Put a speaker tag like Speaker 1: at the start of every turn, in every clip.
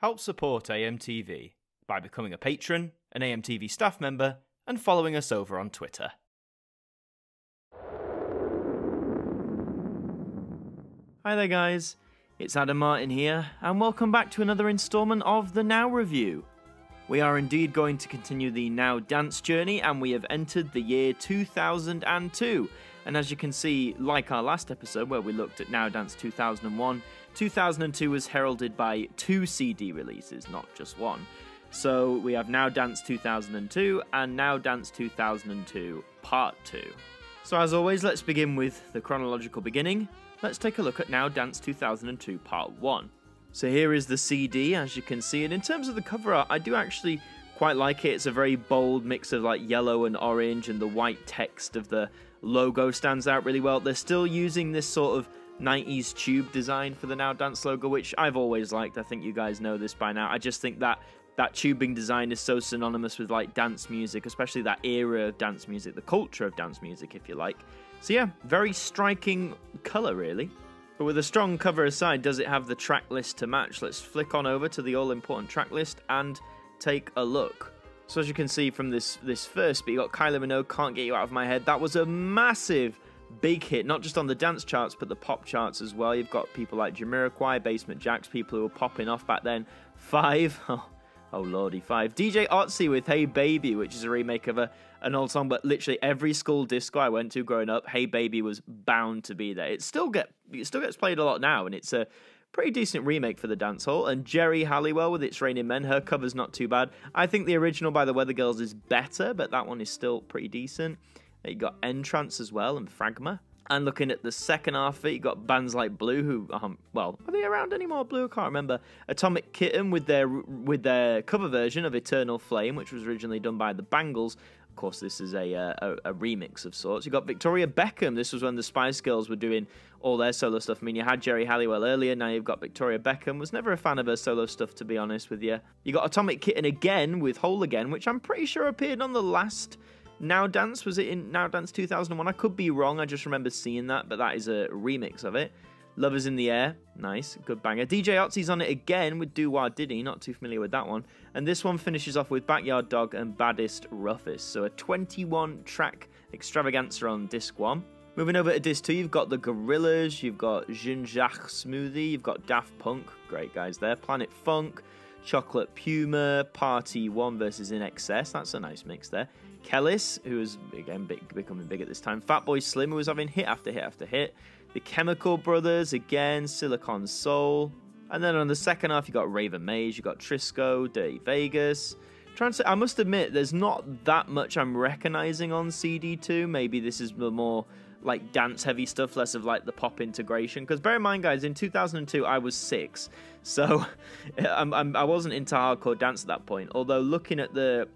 Speaker 1: Help support AMTV by becoming a patron, an AMTV staff member, and following us over on Twitter. Hi there guys, it's Adam Martin here, and welcome back to another instalment of the Now Review. We are indeed going to continue the Now Dance journey, and we have entered the year 2002. And as you can see, like our last episode where we looked at Now Dance 2001, 2002 was heralded by 2 CD releases, not just one. So we have Now Dance 2002 and Now Dance 2002 Part 2. So as always, let's begin with the chronological beginning. Let's take a look at Now Dance 2002 Part 1. So here is the CD, as you can see, and in terms of the cover art, I do actually quite like it. It's a very bold mix of like yellow and orange, and the white text of the logo stands out really well. They're still using this sort of 90s tube design for the Now Dance logo, which I've always liked. I think you guys know this by now. I just think that tubing design is so synonymous with like dance music, especially that era of dance music, the culture of dance music, if you like. So yeah, very striking colour really. But with a strong cover aside, does it have the track list to match? Let's flick on over to the all-important track list and take a look. So as you can see from this first bit, you got Kylie Minogue, Can't Get You Out of My Head. That was a massive big hit, not just on the dance charts, but the pop charts as well. You've got people like Jamiroquai, Basement Jaxx, people who were popping off back then. 5, oh lordy, 5. DJ Otzi with Hey Baby, which is a remake of an old song, but literally every school disco I went to growing up, Hey Baby was bound to be there. It still gets played a lot now, and it's a pretty decent remake for the dancehall. And Jerry Halliwell with It's Raining Men, her cover's not too bad. I think the original by the Weather Girls is better, but that one is still pretty decent. You got Entrance as well, and Fragma. And looking at the second half of it, you got bands like Blue, who, well, are they around anymore? Blue, I can't remember. Atomic Kitten with their cover version of Eternal Flame, which was originally done by the Bangles. Of course, this is a remix of sorts. You got Victoria Beckham. This was when the Spice Girls were doing all their solo stuff. I mean, you had Jerry Halliwell earlier. Now you've got Victoria Beckham. Was never a fan of her solo stuff, to be honest with you. You got Atomic Kitten again with Whole Again, which I'm pretty sure appeared on the last Now Dance. Was it in Now Dance 2001? I could be wrong. I just remember seeing that, but that is a remix of it. Lovers in the Air, nice, good banger. DJ Otzi's on it again with Do Wah Diddy, not too familiar with that one. And this one finishes off with Backyard Dog and Baddest Roughest. So a 21-track extravaganza on disc 1. Moving over to disc 2, you've got the Gorillaz, you've got Jean Jacques Smoothie, you've got Daft Punk, great guys there, Planet Funk, Chocolate Puma, Party 1 versus In Excess, that's a nice mix there. Kellis, who is again becoming big at this time, Fatboy Slim, who was having hit after hit after hit. The Chemical Brothers, again, Silicon Soul. And then on the second half, you got Raven Maze, you got Trisco, Dirty Vegas. I must admit, there's not that much I'm recognizing on CD2. Maybe this is the more like dance-heavy stuff, less of like the pop integration. Because bear in mind, guys, in 2002, I was 6. So I wasn't into hardcore dance at that point. Although looking at the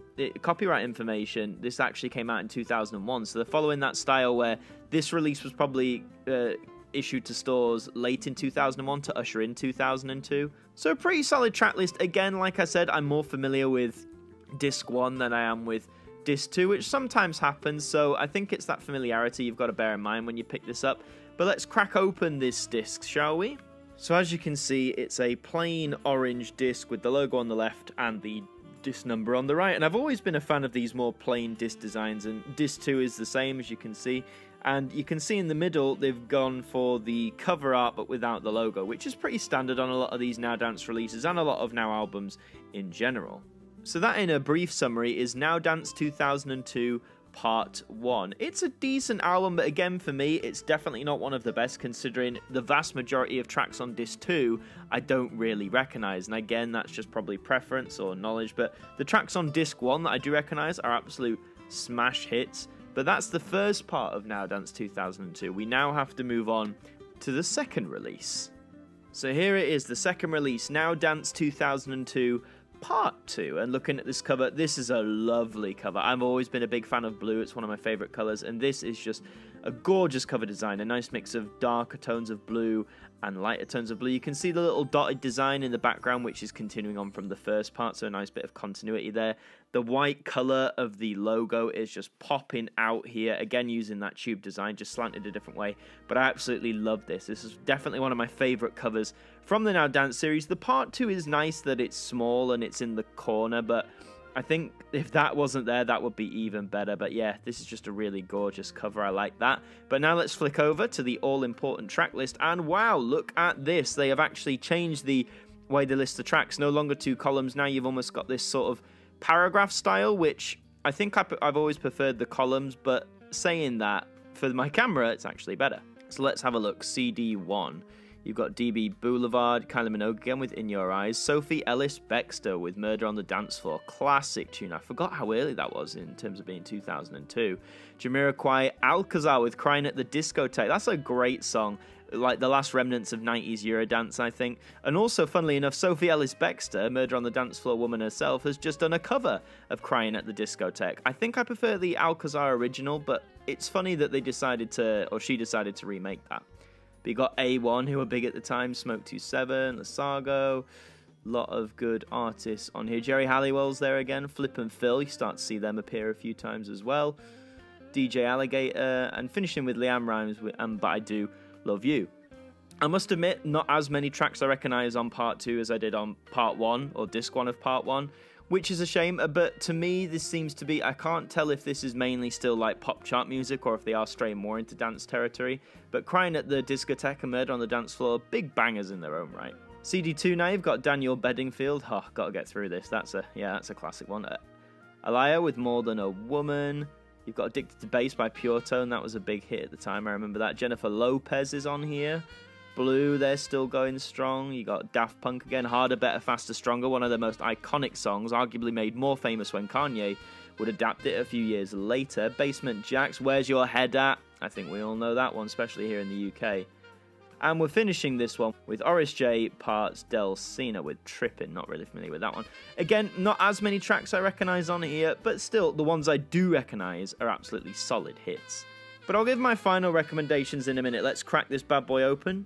Speaker 1: copyright information, this actually came out in 2001. So they're following that style where this release was probably issued to stores late in 2001 to usher in 2002. So a pretty solid track list. Again, like I said, I'm more familiar with Disc 1 than I am with Disc 2, which sometimes happens. So I think it's that familiarity you've got to bear in mind when you pick this up. But let's crack open this disc, shall we? So as you can see, it's a plain orange disc with the logo on the left and the disc number on the right. And I've always been a fan of these more plain disc designs, and disc 2 is the same, as you can see. And you can see in the middle, they've gone for the cover art, but without the logo, which is pretty standard on a lot of these Now Dance releases and a lot of Now albums in general. So that, in a brief summary, is Now Dance 2002 Part 1. It's a decent album, but again, for me, it's definitely not one of the best, considering the vast majority of tracks on Disc 2 I don't really recognise. And again, that's just probably preference or knowledge, but the tracks on Disc 1 that I do recognise are absolute smash hits. But that's the first part of Now Dance 2002. We now have to move on to the second release. So here it is, the second release, Now Dance 2002 Part 2. And looking at this cover, this is a lovely cover. I've always been a big fan of blue. It's one of my favourite colours, and this is just a gorgeous cover design. A nice mix of darker tones of blue and lighter tones of blue. You can see the little dotted design in the background, which is continuing on from the first part, so a nice bit of continuity there. The white colour of the logo is just popping out here, again using that tube design, just slanted a different way, but I absolutely love this. This is definitely one of my favourite covers from the Now Dance series. The part 2 is nice that it's small and it's in the corner, but I think if that wasn't there, that would be even better. But yeah, this is just a really gorgeous cover. I like that. But now let's flick over to the all-important track list. And wow, look at this. They have actually changed the way they list the tracks. No longer 2 columns. Now you've almost got this sort of paragraph style, which I think I've always preferred the columns. But saying that, for my camera, it's actually better. So let's have a look. CD1. You've got DB Boulevard, Kylie Minogue again with In Your Eyes, Sophie Ellis-Bextor with Murder on the Dance Floor, classic tune. I forgot how early that was in terms of being 2002. Jamiroquai, Alcazar with Crying at the Discotheque. That's a great song, like the last remnants of 90s Eurodance, I think. And also, funnily enough, Sophie Ellis-Bextor, Murder on the Dance Floor woman herself, has just done a cover of Crying at the Discotheque. I think I prefer the Alcazar original, but it's funny that they decided to, or she decided to remake that. But you got A1, who were big at the time, Smoke 27, Lasago, a lot of good artists on here. Jerry Halliwell's there again, Flip and Phil, you start to see them appear a few times as well. DJ Alligator, and finishing with Leanne Rimes with But I Do Love You. I must admit, not as many tracks I recognise on part 2 as I did on part 1, or disc 1 of part 1. Which is a shame, but to me this seems to be, I can't tell if this is mainly still like pop chart music or if they are straying more into dance territory, but Crying at the Discotheque and Murder on the Dance Floor, big bangers in their own right. CD2 now, you've got Daniel Bedingfield, oh, gotta get through this, that's a classic one. Aliyah with More Than a Woman, you've got Addicted to Bass by Pure Tone, that was a big hit at the time, I remember that. Jennifer Lopez is on here. Blue, they're still going strong. You got Daft Punk again, Harder, Better, Faster, Stronger, one of the most iconic songs, arguably made more famous when Kanye would adapt it a few years later. Basement Jaxx, Where's Your Head At? I think we all know that one, especially here in the UK. And we're finishing this one with Oris J. Parts Del Cena with Trippin', not really familiar with that one. Again, not as many tracks I recognise on here, but still, the ones I do recognise are absolutely solid hits. But I'll give my final recommendations in a minute. Let's crack this bad boy open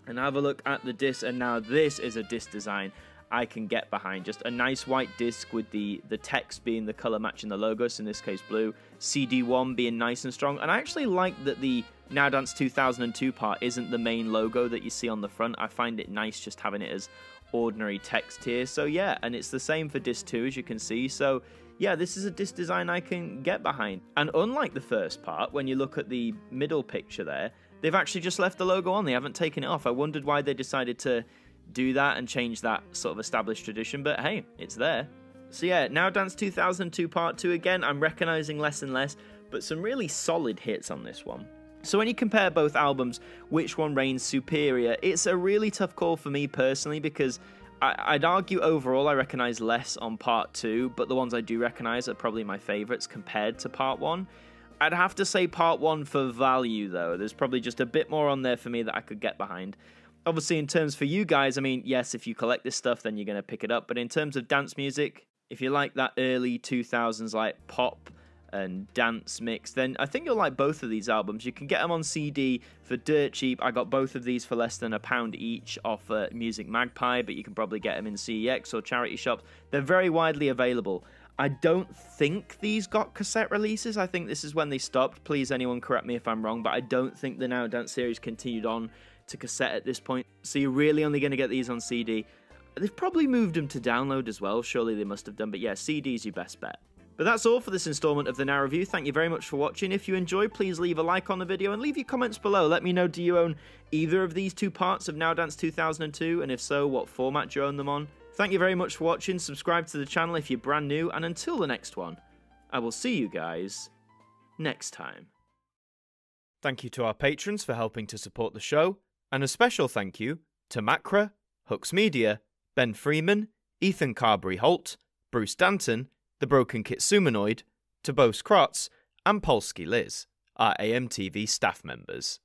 Speaker 1: and have a look at the disc. And now this is a disc design I can get behind. Just a nice white disc with the text being the colour matching the logos, in this case blue. CD1 being nice and strong. And I actually like that the Now Dance 2002 part isn't the main logo that you see on the front. I find it nice just having it as ordinary text here. So yeah, and it's the same for disc 2 as you can see. So yeah, this is a disc design I can get behind. And unlike the first part, when you look at the middle picture there, they've actually just left the logo on. They haven't taken it off. I wondered why they decided to do that and change that sort of established tradition, but hey, it's there. So yeah, Now Dance 2002 Part 2 again, I'm recognising less and less, but some really solid hits on this one. So when you compare both albums, which one reigns superior, it's a really tough call for me personally, because I'd argue overall I recognise less on Part 2, but the ones I do recognise are probably my favourites compared to Part 1. I'd have to say Part 1 for value, though. There's probably just a bit more on there for me that I could get behind. Obviously, in terms for you guys, I mean, yes, if you collect this stuff, then you're going to pick it up. But in terms of dance music, if you like that early 2000s, like pop and dance mix, then I think you'll like both of these albums. You can get them on CD for dirt cheap. I got both of these for less than £1 each off Music Magpie, but you can probably get them in CEX or charity shops. They're very widely available. I don't think these got cassette releases. I think this is when they stopped. Please, anyone correct me if I'm wrong, but I don't think the Now Dance series continued on to cassette at this point. So you're really only going to get these on CD. They've probably moved them to download as well. Surely they must have done. But yeah, CD's your best bet. But that's all for this installment of the Now Review. Thank you very much for watching. If you enjoyed, please leave a like on the video and leave your comments below. Let me know, do you own either of these two parts of Now Dance 2002? And if so, what format do you own them on? Thank you very much for watching. Subscribe to the channel if you're brand new. And until the next one, I will see you guys next time. Thank you to our patrons for helping to support the show. And a special thank you to Macra, Hooks Media, Ben Freeman, Ethan Carberry-Holt, Bruce Danton, The Broken Kitsumanoid, Tobos Krotz, and Polsky Liz, our AMTV staff members.